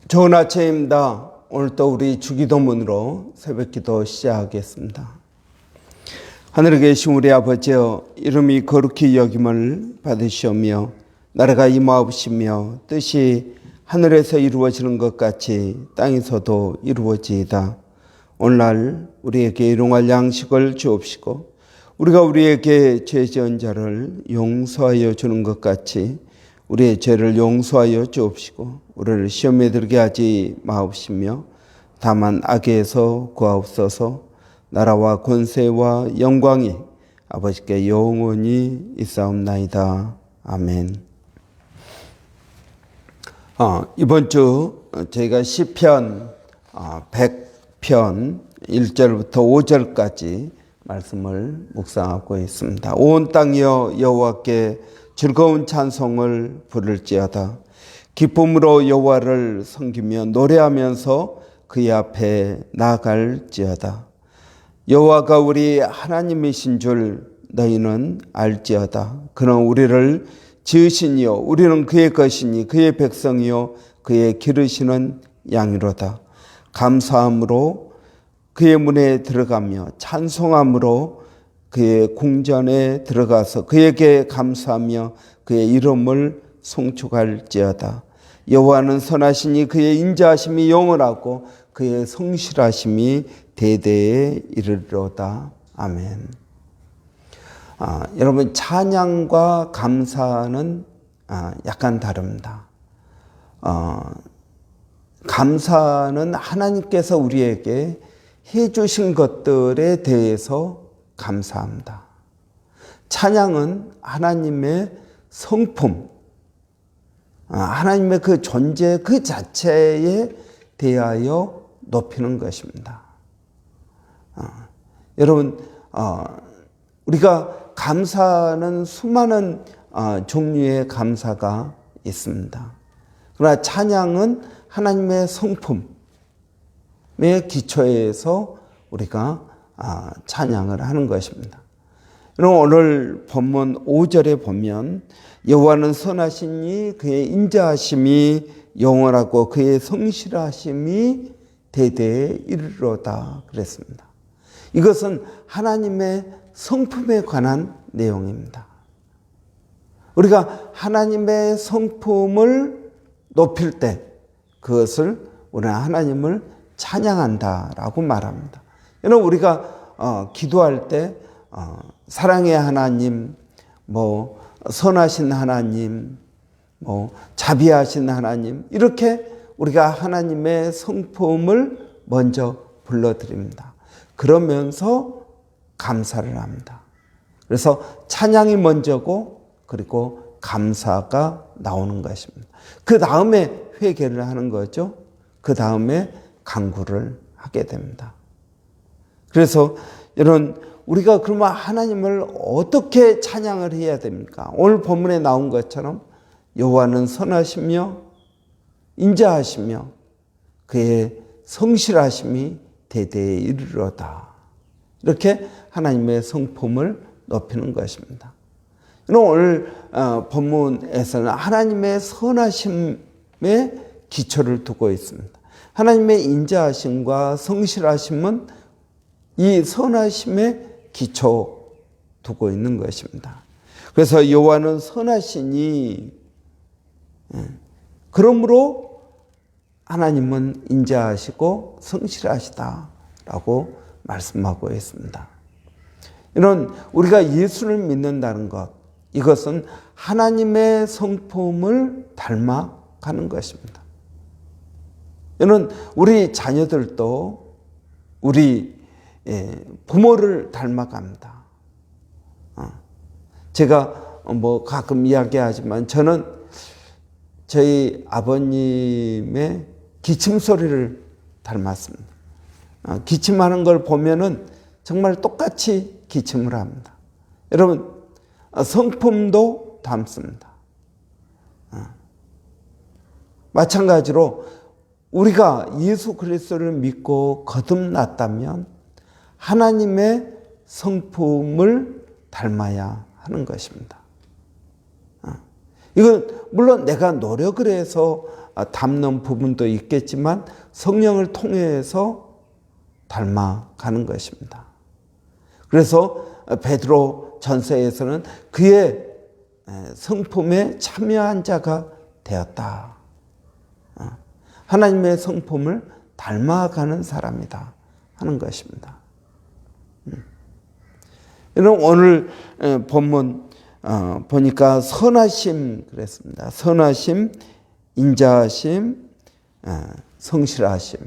좋은 아침입니다. 오늘 또 우리 주기도문으로 새벽기도 시작하겠습니다. 하늘에 계신 우리 아버지여, 이름이 거룩히 여김을 받으시오며 나라가 임하옵시며 뜻이 하늘에서 이루어지는 것 같이 땅에서도 이루어지이다. 오늘날 우리에게 일용할 양식을 주옵시고 우리가 우리에게 죄 지은 자를 용서하여 주는 것 같이 우리의 죄를 용서하여 주옵시고 우리를 시험에 들게 하지 마옵시며 다만 악에서 구하옵소서. 나라와 권세와 영광이 아버지께 영원히 있사옵나이다. 아멘. 이번 주 저희가 시편 100편 1절부터 5절까지 말씀을 묵상하고 있습니다. 온 땅이여 여호와께 즐거운 찬송을 부를지어다. 기쁨으로 여호와를 섬기며 노래하면서 그의 앞에 나아갈지어다. 여호와가 우리 하나님이신 줄 너희는 알지어다. 그는 우리를 지으시니요 우리는 그의 것이니 그의 백성이요 그의 기르시는 양이로다. 감사함으로 그의 문에 들어가며 찬송함으로 그의 궁전에 들어가서 그에게 감사하며 그의 이름을 송축할지어다. 여호와는 선하시니 그의 인자하심이 영원하고 그의 성실하심이 대대에 이르리로다. 아멘. 여러분, 찬양과 감사는 약간 다릅니다. 감사는 하나님께서 우리에게 해주신 것들에 대해서 감사합니다. 찬양은 하나님의 성품, 하나님의 그 존재 그 자체에 대하여 높이는 것입니다. 여러분, 우리가 감사는 수많은 종류의 감사가 있습니다. 그러나 찬양은 하나님의 성품의 기초에서 우리가 찬양을 하는 것입니다. 여러분, 오늘 본문 5절에 보면 여호와는 선하시니 그의 인자하심이 영원하고 그의 성실하심이 대대에 이르리로다 그랬습니다. 이것은 하나님의 성품에 관한 내용입니다. 우리가 하나님의 성품을 높일 때 그것을 우리는 하나님을 찬양한다라고 말합니다. 여러분, 우리가 기도할 때 사랑의 하나님, 선하신 하나님, 자비하신 하나님, 이렇게 우리가 하나님의 성품을 먼저 불러드립니다. 그러면서 감사를 합니다. 그래서 찬양이 먼저고 그리고 감사가 나오는 것입니다. 그 다음에 회개를 하는 거죠. 그 다음에 간구를 하게 됩니다. 그래서 여러분, 우리가 그러면 하나님을 어떻게 찬양을 해야 됩니까? 오늘 본문에 나온 것처럼 여호와는 선하시며 인자하시며 그의 성실하심이 대대에 이르리로다. 이렇게 하나님의 성품을 높이는 것입니다. 오늘 본문에서는 하나님의 선하심에 기초를 두고 있습니다. 하나님의 인자하심과 성실하심은 이 선하심에 기초 두고 있는 것입니다. 그래서 여호와는 선하시니, 그러므로 하나님은 인자하시고 성실하시다라고 말씀하고 있습니다. 이런 우리가 예수를 믿는다는 것, 이것은 하나님의 성품을 닮아가는 것입니다. 이런 우리 자녀들도 우리 부모를 닮아갑니다. 제가 가끔 이야기하지만 저는 저희 아버님의 기침 소리를 닮았습니다. 기침하는 걸 보면은 정말 똑같이 기침을 합니다. 여러분, 성품도 닮습니다. 마찬가지로 우리가 예수 그리스도를 믿고 거듭났다면 하나님의 성품을 닮아야 하는 것입니다. 이건 물론 내가 노력을 해서 닮는 부분도 있겠지만 성령을 통해서 닮아가는 것입니다. 그래서 베드로 전서에서는 그의 성품에 참여한 자가 되었다. 하나님의 성품을 닮아가는 사람이다 하는 것입니다. 여러분 오늘 본문 보니까 선하심 그랬습니다. 선하심, 인자하심, 성실하심.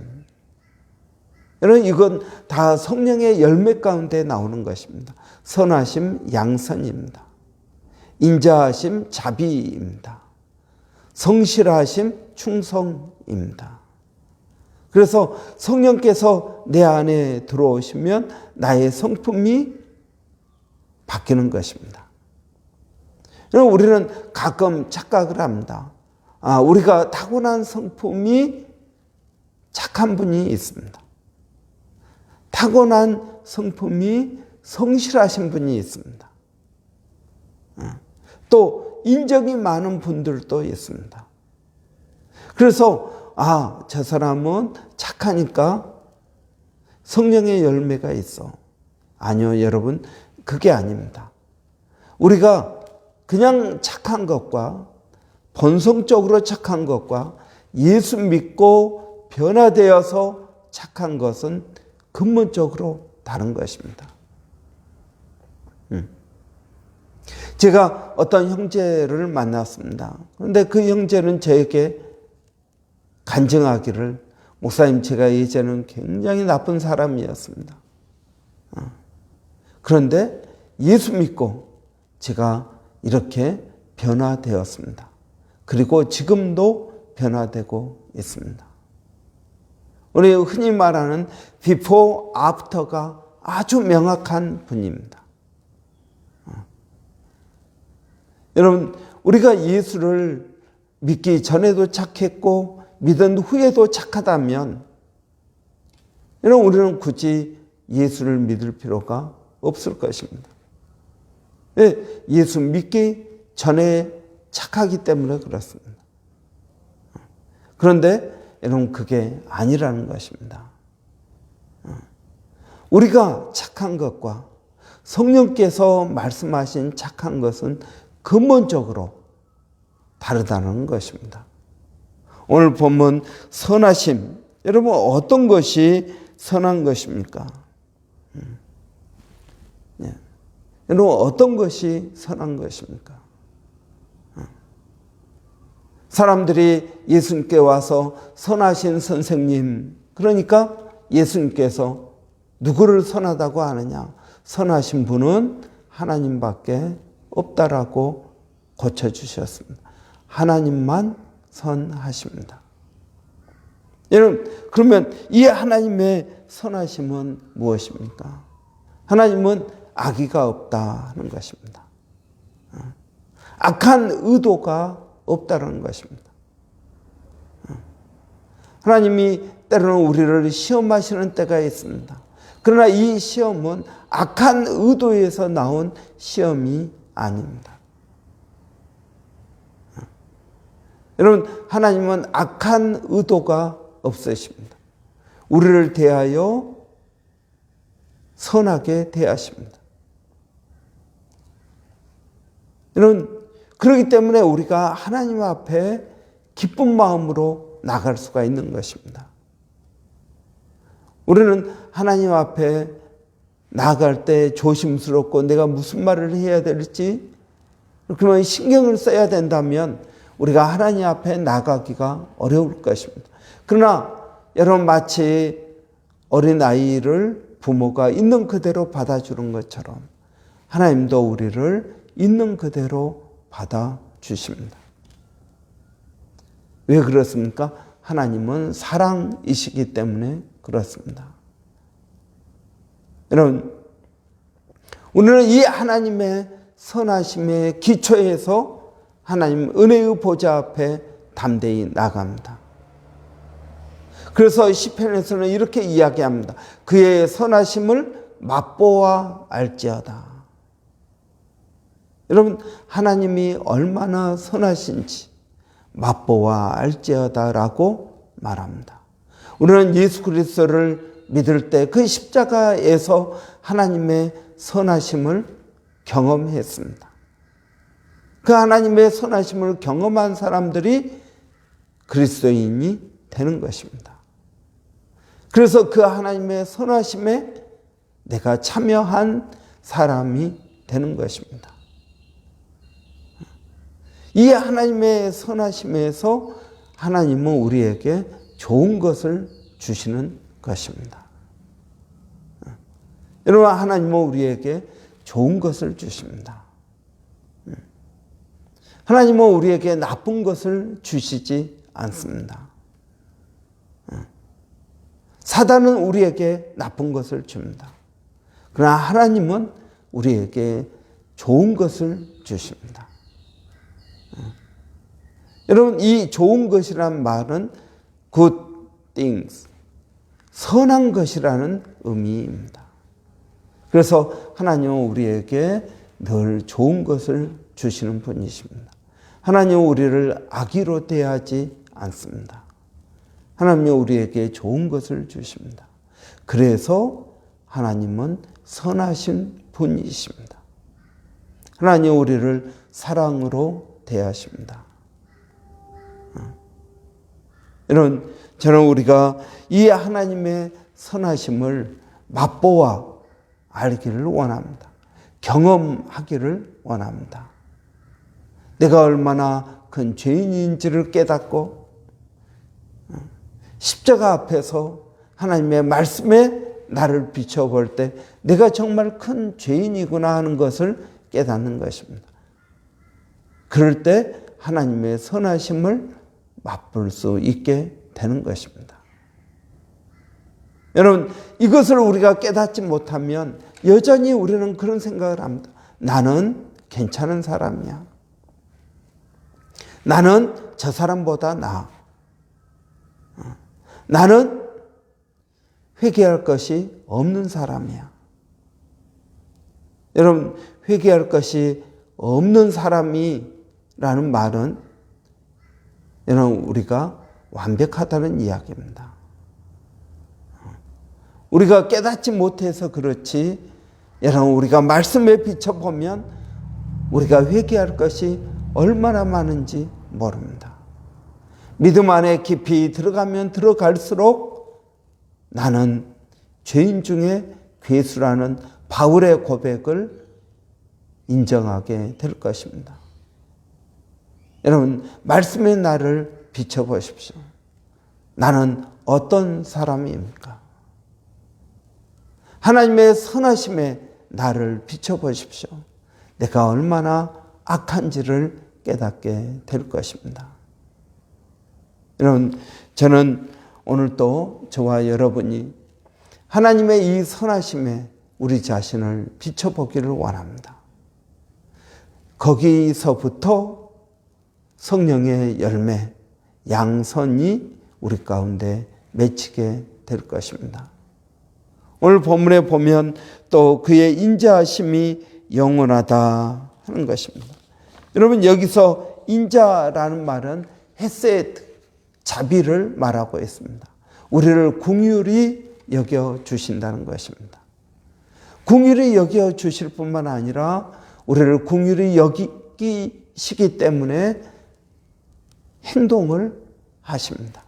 여러분 이건 다 성령의 열매 가운데 나오는 것입니다. 선하심, 양선입니다. 인자하심, 자비입니다. 성실하심, 충성입니다. 그래서 성령께서 내 안에 들어오시면 나의 성품이 바뀌는 것입니다. 여러분 우리는 가끔 착각을 합니다. 우리가 타고난 성품이 착한 분이 있습니다. 타고난 성품이 성실하신 분이 있습니다. 또 인정이 많은 분들도 있습니다. 그래서 저 사람은 착하니까 성령의 열매가 있어. 아니요, 여러분, 그게 아닙니다. 우리가 그냥 착한 것과 본성적으로 착한 것과 예수 믿고 변화되어서 착한 것은 근본적으로 다른 것입니다. 제가 어떤 형제를 만났습니다. 그런데 그 형제는 저에게 간증하기를 목사님 제가 예전에는 굉장히 나쁜 사람이었습니다. 그런데 예수 믿고 제가 이렇게 변화되었습니다. 그리고 지금도 변화되고 있습니다. 우리 흔히 말하는 before, after가 아주 명확한 분입니다. 여러분, 우리가 예수를 믿기 전에도 착했고 믿은 후에도 착하다면 여러분 우리는 굳이 예수를 믿을 필요가 없을 것입니다. 예수 믿기 전에 착하기 때문에 그렇습니다. 그런데 여러분 그게 아니라는 것입니다. 우리가 착한 것과 성령께서 말씀하신 착한 것은 근본적으로 다르다는 것입니다. 오늘 본문 선하심, 여러분 어떤 것이 선한 것입니까? 여러분 어떤 것이 선한 것입니까? 사람들이 예수님께 와서 선하신 선생님, 그러니까 예수님께서 누구를 선하다고 하느냐? 선하신 분은 하나님밖에 없다라고 고쳐주셨습니다. 하나님만 선하십니다. 여러분, 그러면 이 하나님의 선하심은 무엇입니까? 하나님은 악의가 없다 하는 것입니다. 악한 의도가 없다는 것입니다. 하나님이 때로는 우리를 시험하시는 때가 있습니다. 그러나 이 시험은 악한 의도에서 나온 시험이 아닙니다. 여러분, 하나님은 악한 의도가 없으십니다. 우리를 대하여 선하게 대하십니다. 여러분, 그렇기 때문에 우리가 하나님 앞에 기쁜 마음으로 나갈 수가 있는 것입니다. 우리는 하나님 앞에 나아갈 때 조심스럽고 내가 무슨 말을 해야 될지 그러면 신경을 써야 된다면 우리가 하나님 앞에 나가기가 어려울 것입니다. 그러나 여러분 마치 어린아이를 부모가 있는 그대로 받아주는 것처럼 하나님도 우리를 있는 그대로 받아주십니다. 왜 그렇습니까? 하나님은 사랑이시기 때문에 그렇습니다. 여러분, 우리는 이 하나님의 선하심의 기초에서 하나님 은혜의 보좌 앞에 담대히 나갑니다. 그래서 시편에서는 이렇게 이야기합니다. 그의 선하심을 맛보아 알지어다. 여러분, 하나님이 얼마나 선하신지 맛보아 알지어다라고 말합니다. 우리는 예수 그리스도를 믿을 때 그 십자가에서 하나님의 선하심을 경험했습니다. 그 하나님의 선하심을 경험한 사람들이 그리스도인이 되는 것입니다. 그래서 그 하나님의 선하심에 내가 참여한 사람이 되는 것입니다. 이 하나님의 선하심에서 하나님은 우리에게 좋은 것을 주시는 것입니다. 여러분, 하나님은 우리에게 좋은 것을 주십니다. 하나님은 우리에게 나쁜 것을 주시지 않습니다. 사단은 우리에게 나쁜 것을 줍니다. 그러나 하나님은 우리에게 좋은 것을 주십니다. 여러분, 이 좋은 것이란 말은 good things, 선한 것이라는 의미입니다. 그래서 하나님은 우리에게 늘 좋은 것을 주시는 분이십니다. 하나님은 우리를 악의로 대하지 않습니다. 하나님은 우리에게 좋은 것을 주십니다. 그래서 하나님은 선하신 분이십니다. 하나님은 우리를 사랑으로 대하십니다. 여러분, 저는 우리가 이 하나님의 선하심을 맛보아 알기를 원합니다. 경험하기를 원합니다. 내가 얼마나 큰 죄인인지를 깨닫고 십자가 앞에서 하나님의 말씀에 나를 비춰볼 때 내가 정말 큰 죄인이구나 하는 것을 깨닫는 것입니다. 그럴 때 하나님의 선하심을 맛볼 수 있게 되는 것입니다. 여러분, 이것을 우리가 깨닫지 못하면 여전히 우리는 그런 생각을 합니다. 나는 괜찮은 사람이야. 나는 저 사람보다 나아. 나는 회개할 것이 없는 사람이야. 여러분, 회개할 것이 없는 사람이라는 말은 여러분, 우리가 완벽하다는 이야기입니다. 우리가 깨닫지 못해서 그렇지, 여러분, 우리가 말씀에 비춰보면 우리가 회개할 것이 얼마나 많은지 모릅니다. 믿음 안에 깊이 들어가면 들어갈수록 나는 죄인 중에 괴수라는 바울의 고백을 인정하게 될 것입니다. 여러분, 말씀의 나를 비춰보십시오. 나는 어떤 사람입니까? 하나님의 선하심에 나를 비춰보십시오. 내가 얼마나 악한지를 깨닫게 될 것입니다. 여러분, 저는 오늘 또 저와 여러분이 하나님의 이 선하심에 우리 자신을 비춰보기를 원합니다. 거기서부터 성령의 열매, 양선이 우리 가운데 맺히게 될 것입니다. 오늘 본문에 보면 또 그의 인자하심이 영원하다 하는 것입니다. 여러분, 여기서 인자라는 말은 헤세드, 자비를 말하고 있습니다. 우리를 긍휼히 여겨 주신다는 것입니다. 긍휼히 여겨 주실 뿐만 아니라 우리를 긍휼히 여기시기 때문에 행동을 하십니다.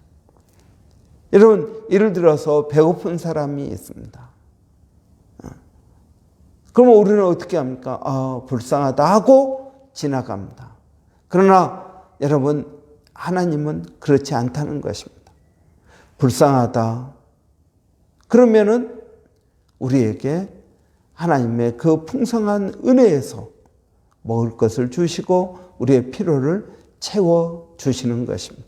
여러분, 예를 들어서 배고픈 사람이 있습니다. 그러면 우리는 어떻게 합니까? 불쌍하다 하고 지나갑니다. 그러나 여러분, 하나님은 그렇지 않다는 것입니다. 불쌍하다. 그러면은 우리에게 하나님의 그 풍성한 은혜에서 먹을 것을 주시고 우리의 필요를 채워주시는 것입니다.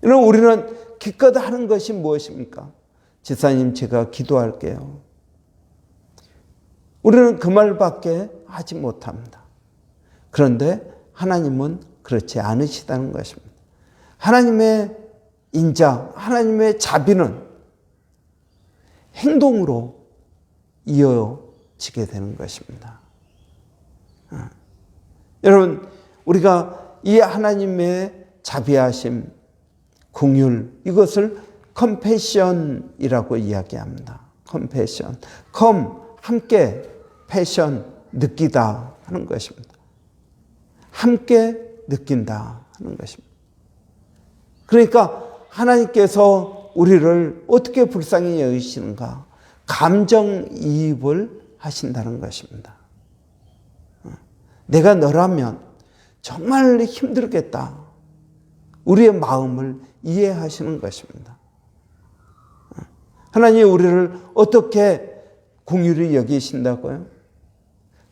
여러분, 우리는 기껏 하는 것이 무엇입니까? 집사님, 제가 기도할게요. 우리는 그 말밖에 하지 못합니다. 그런데 하나님은 그렇지 않으시다는 것입니다. 하나님의 인자, 하나님의 자비는 행동으로 이어지게 되는 것입니다. 여러분, 우리가 이 하나님의 자비하심, 긍휼, 이것을 컴패션이라고 이야기합니다. 컴패션. 함께, 패션, 느끼다 하는 것입니다. 함께 느낀다 하는 것입니다. 그러니까 하나님께서 우리를 어떻게 불쌍히 여기시는가? 감정이입을 하신다는 것입니다. 내가 너라면 정말 힘들겠다. 우리의 마음을 이해하시는 것입니다. 하나님이 우리를 어떻게 긍휼히 여기신다고요?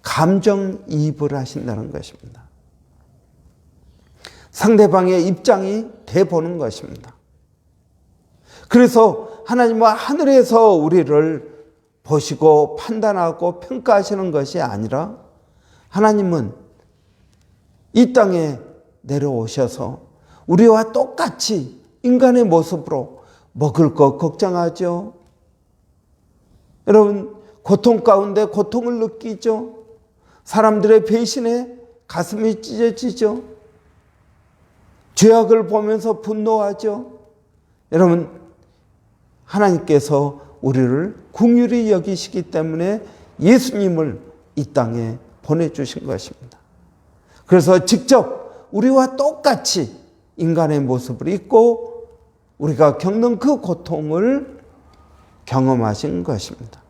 감정이입을 하신다는 것입니다. 상대방의 입장이 돼보는 것입니다. 그래서 하나님은 하늘에서 우리를 보시고 판단하고 평가하시는 것이 아니라 하나님은 이 땅에 내려오셔서 우리와 똑같이 인간의 모습으로 먹을 것 걱정하죠. 여러분, 고통 가운데 고통을 느끼죠. 사람들의 배신에 가슴이 찢어지죠. 죄악을 보면서 분노하죠. 여러분, 하나님께서 우리를 긍휼히 여기시기 때문에 예수님을 이 땅에 보내주신 것입니다. 그래서 직접 우리와 똑같이 인간의 모습을 입고 우리가 겪는 그 고통을 경험하신 것입니다.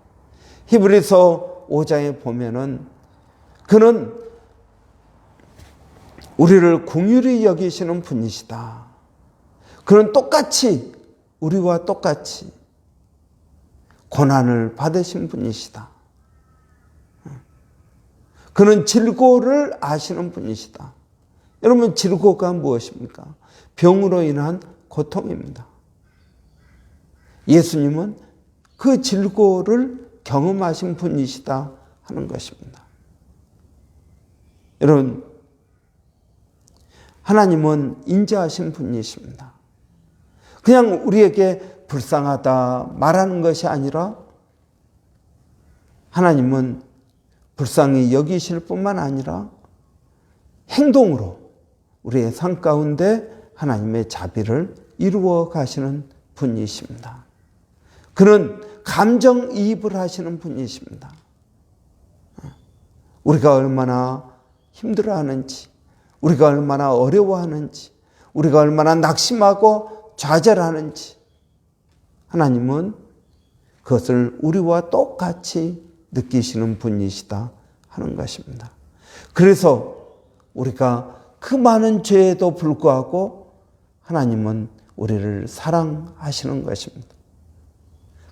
히브리서 5장에 보면은 그는 우리를 긍휼히 여기시는 분이시다. 그는 똑같이 우리와 똑같이 고난을 받으신 분이시다. 그는 질고를 아시는 분이시다. 여러분, 질고가 무엇입니까? 병으로 인한 고통입니다. 예수님은 그 질고를 경험하신 분이시다 하는 것입니다. 여러분, 하나님은 인자하신 분이십니다. 그냥 우리에게 불쌍하다 말하는 것이 아니라 하나님은 불쌍히 여기실 뿐만 아니라 행동으로 우리의 삶 가운데 하나님의 자비를 이루어 가시는 분이십니다. 그는 감정이입을 하시는 분이십니다. 우리가 얼마나 힘들어하는지, 우리가 얼마나 어려워하는지, 우리가 얼마나 낙심하고 좌절하는지 하나님은 그것을 우리와 똑같이 느끼시는 분이시다 하는 것입니다. 그래서 우리가 그 많은 죄에도 불구하고 하나님은 우리를 사랑하시는 것입니다.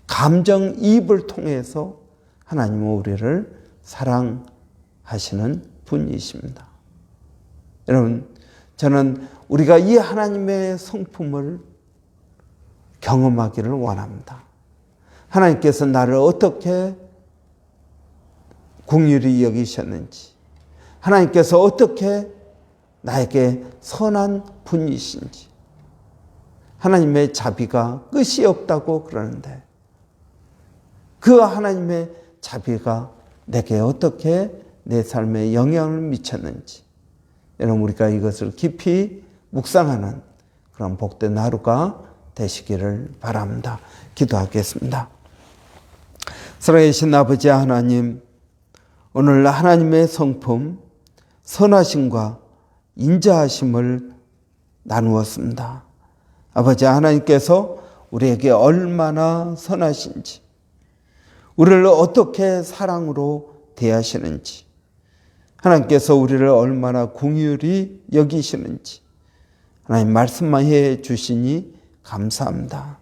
감정이입을 통해서 하나님은 우리를 사랑하시는 분이십니다. 여러분, 저는 우리가 이 하나님의 성품을 경험하기를 원합니다. 하나님께서 나를 어떻게 긍휼히 여기셨는지, 하나님께서 어떻게 나에게 선한 분이신지, 하나님의 자비가 끝이 없다고 그러는데 그 하나님의 자비가 내게 어떻게 내 삶에 영향을 미쳤는지, 여러분, 우리가 이것을 깊이 묵상하는 그런 복된 하루가 되시기를 바랍니다. 기도하겠습니다. 살아계신 아버지 하나님, 오늘 하나님의 성품, 선하심과 인자하심을 나누었습니다. 아버지 하나님께서 우리에게 얼마나 선하신지, 우리를 어떻게 사랑으로 대하시는지, 하나님께서 우리를 얼마나 긍휼히 여기시는지 하나님 말씀만 해 주시니 감사합니다.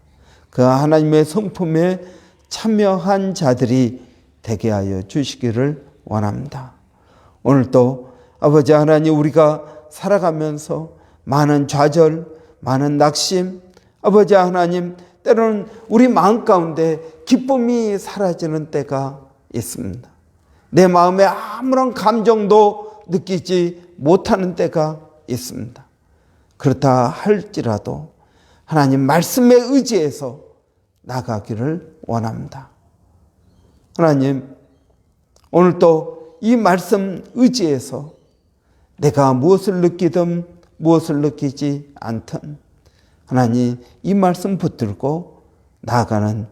그 하나님의 성품에 참여한 자들이 되게 하여 주시기를 원합니다. 오늘도 아버지 하나님, 우리가 살아가면서 많은 좌절, 많은 낙심, 아버지 하나님, 때로는 우리 마음 가운데 기쁨이 사라지는 때가 있습니다. 내 마음에 아무런 감정도 느끼지 못하는 때가 있습니다. 그렇다 할지라도 하나님 말씀에 의지해서 나가기를 원합니다. 하나님, 오늘도 이 말씀 의지해서 내가 무엇을 느끼든 무엇을 느끼지 않든 하나님 이 말씀 붙들고 나아가는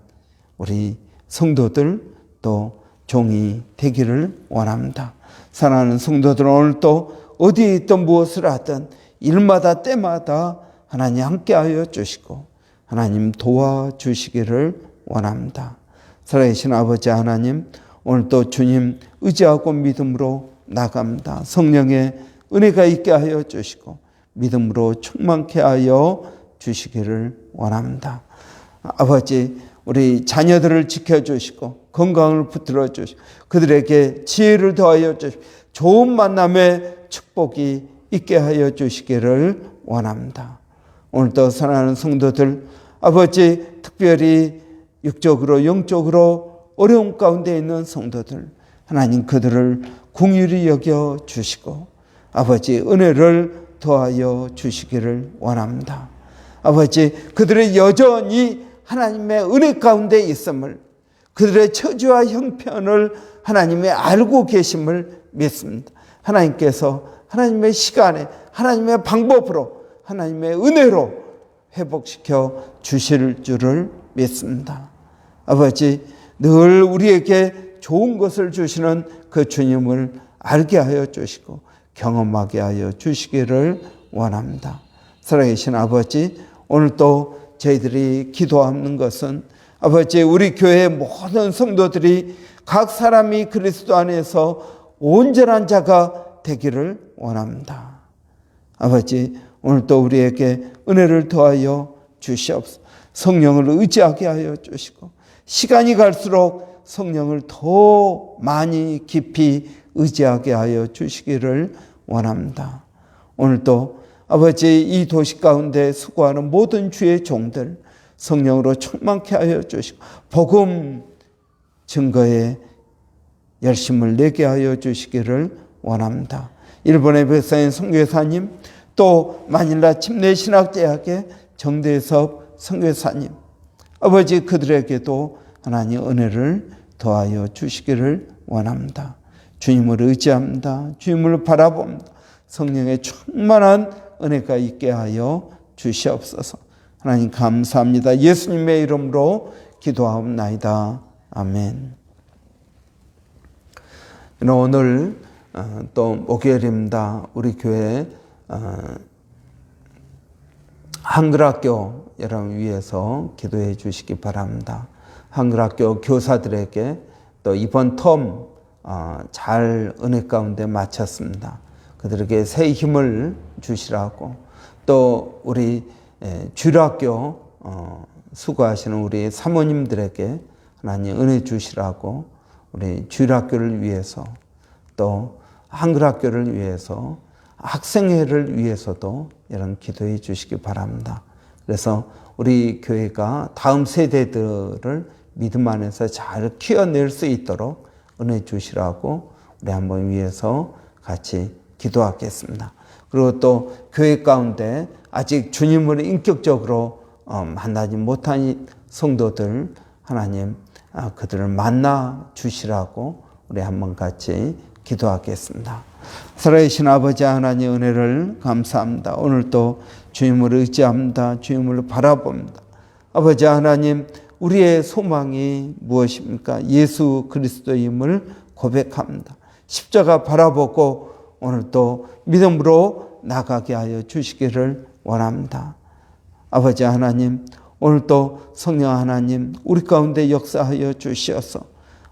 우리 성도들 또 종이 되기를 원합니다. 사랑하는 성도들, 오늘 또 어디에 있든 무엇을 하든 일마다 때마다 하나님 함께하여 주시고 하나님 도와주시기를 원합니다. 살아계신 아버지 하나님, 오늘 또 주님 의지하고 믿음으로 나갑니다. 성령의 은혜가 있게 하여 주시고 믿음으로 충만케 하여 주시기를 원합니다. 아버지, 우리 자녀들을 지켜주시고 건강을 붙들어 주시고 그들에게 지혜를 더하여 주시고 좋은 만남의 축복이 있게 하여 주시기를 원합니다. 오늘도 사랑하는 성도들, 아버지 특별히 육적으로 영적으로 어려움 가운데 있는 성도들, 하나님 그들을 긍휼히 여겨 주시고 아버지 은혜를 더하여 주시기를 원합니다. 아버지 그들의 여전히 하나님의 은혜 가운데 있음을, 그들의 처지와 형편을 하나님의 알고 계심을 믿습니다. 하나님께서 하나님의 시간에 하나님의 방법으로 하나님의 은혜로 회복시켜 주실 줄을 믿습니다. 아버지 늘 우리에게 좋은 것을 주시는 그 주님을 알게 하여 주시고 경험하게 하여 주시기를 원합니다. 살아계신 아버지, 오늘 또 저희들이 기도하는 것은 아버지 우리 교회의 모든 성도들이 각 사람이 그리스도 안에서 온전한 자가 되기를 원합니다. 아버지 오늘 또 우리에게 은혜를 더하여 주시옵소서. 성령을 의지하게 하여 주시고 시간이 갈수록 성령을 더 많이 깊이 의지하게 하여 주시기를 원합니다. 오늘도 아버지 이 도시 가운데 수고하는 모든 주의 종들 성령으로 충만케 하여 주시고 복음 증거에 열심을 내게 하여 주시기를 원합니다. 일본의 백사인 선교사님, 또 마닐라 침례신학대학의 정대섭 선교사님, 아버지 그들에게도 하나님 은혜를 더하여 주시기를 원합니다. 주님을 의지합니다. 주님을 바라봅니다. 성령의 충만한 은혜가 있게 하여 주시옵소서. 하나님 감사합니다. 예수님의 이름으로 기도하옵나이다. 아멘. 오늘 또 목요일입니다. 우리 교회 한글학교 여러분 위해서 기도해 주시기 바랍니다. 한글학교 교사들에게 또 이번 텀 잘 은혜 가운데 마쳤습니다. 그들에게 새 힘을 주시라고, 또 우리 주일학교 수고하시는 우리 사모님들에게 하나님 은혜 주시라고, 우리 주일학교를 위해서 또 한글학교를 위해서 학생회를 위해서도 이런 기도해 주시기 바랍니다. 그래서 우리 교회가 다음 세대들을 믿음 안에서 잘 키워낼 수 있도록 은혜 주시라고 우리 한번 위해서 같이 기도하겠습니다. 그리고 또 교회 가운데 아직 주님을 인격적으로 만나지 못한 성도들, 하나님 그들을 만나 주시라고 우리 한번 같이 기도하겠습니다. 살아계신 아버지 하나님 은혜를 감사합니다. 오늘 또 주님을 의지합니다. 주님을 바라봅니다. 아버지 하나님, 우리의 소망이 무엇입니까? 예수 그리스도임을 고백합니다. 십자가 바라보고 오늘 또 믿음으로 나가게 하여 주시기를 원합니다. 아버지 하나님, 오늘 또 성령 하나님 우리 가운데 역사하여 주시어서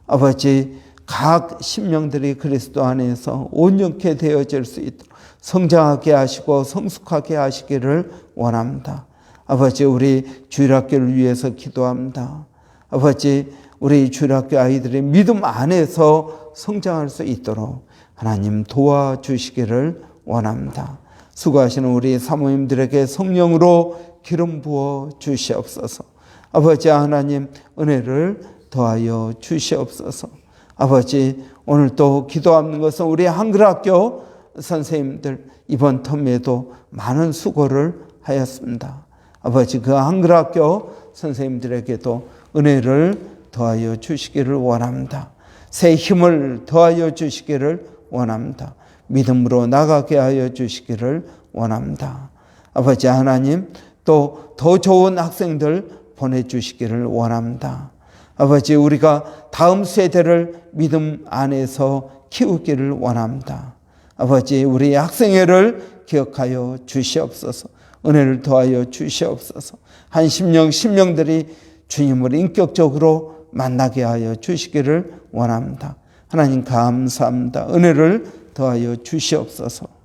아버지 각 심령들이 그리스도 안에서 온전케 되어질 수 있도록 성장하게 하시고 성숙하게 하시기를 원합니다. 아버지 우리 주일학교를 위해서 기도합니다. 아버지 우리 주일학교 아이들의 믿음 안에서 성장할 수 있도록 하나님 도와주시기를 원합니다. 수고하시는 우리 사모님들에게 성령으로 기름 부어 주시옵소서. 아버지 하나님 은혜를 더하여 주시옵소서. 아버지 오늘 또 기도하는 것은 우리 한글학교 선생님들 이번 텀에도 많은 수고를 하였습니다. 아버지 그 한글학교 선생님들에게도 은혜를 더하여 주시기를 원합니다. 새 힘을 더하여 주시기를 원합니다. 믿음으로 나가게 하여 주시기를 원합니다. 아버지 하나님, 또 더 좋은 학생들 보내주시기를 원합니다. 아버지, 우리가 다음 세대를 믿음 안에서 키우기를 원합니다. 아버지, 우리 학생회를 기억하여 주시옵소서. 은혜를 더하여 주시옵소서. 한 심령 심령들이 주님을 인격적으로 만나게 하여 주시기를 원합니다. 하나님 감사합니다. 은혜를 더하여 주시옵소서.